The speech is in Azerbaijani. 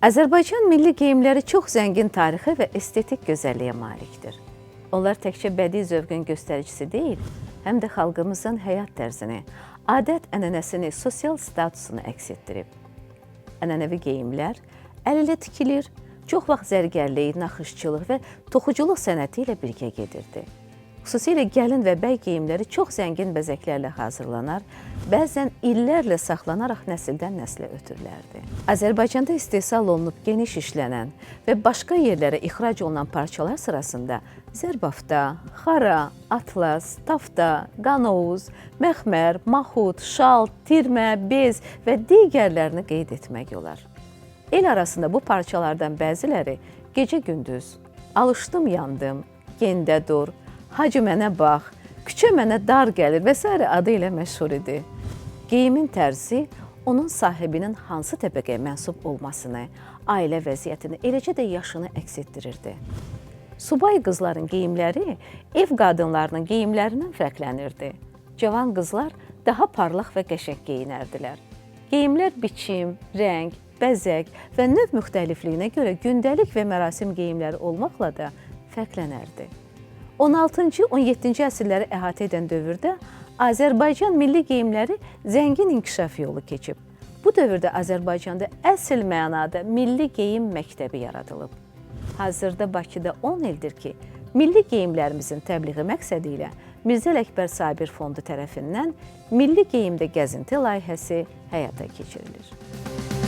Azərbaycan milli geyimləri çox zəngin tarixi və estetik gözəlliyə malikdir. Onlar təkcə bədii zövqün göstəricisi deyil, həm də xalqımızın həyat tərzini, adət-ənənəsini, sosial statusunu əks etdirib. Ənənəvi geyimlər əl ilə tikilir, çox vaxt zərgərlik, naxışçılıq və toxuculuq sənəti ilə birgə gedirdi. Xüsusilə gəlin və bəy geyimləri çox zəngin bəzəklərlə hazırlanar, bəzən illərlə saxlanaraq nəsildən nəslə ötürülərdi. Azərbaycanda istehsal olunub geniş işlənən və başqa yerlərə ixrac olunan parçalar sırasında zərbafta, xara, atlas, tafta, qanovuz, məxmər, mahud, şal, tirmə, bez və digərlərini qeyd etmək olar. El arasında bu parçalardan bəziləri gecə-gündüz, alışdım yandım, gendə dur, hacı mənə bax, küçə mənə dar gəlir və s. adı ilə məşhur idi. Geyimin tərzi onun sahibinin hansı təbəqəyə mənsub olmasını, ailə vəziyyətini, eləcə də yaşını əks etdirirdi. Subay qızların geyimləri ev qadınlarının geyimlərindən fərqlənirdi. Cavan qızlar daha parlaq və qəşəng geyinərdilər. Geyimlər biçim, rəng, bəzək və növ müxtəlifliyinə görə gündəlik və mərasim geyimləri olmaqla da fərqlənərdi. 16-cı, 17-ci əsrləri əhatə edən dövrdə Azərbaycan milli geyimləri zəngin inkişaf yolu keçib. Bu dövrdə Azərbaycanda əsl mənada milli geyim məktəbi yaradılıb. Hazırda Bakıda 10 ildir ki, milli geyimlərimizin təbliği məqsədi ilə Mirzə Ələkbər Sabir Fondu tərəfindən Milli Geyimdə Gəzinti layihəsi həyata keçirilir.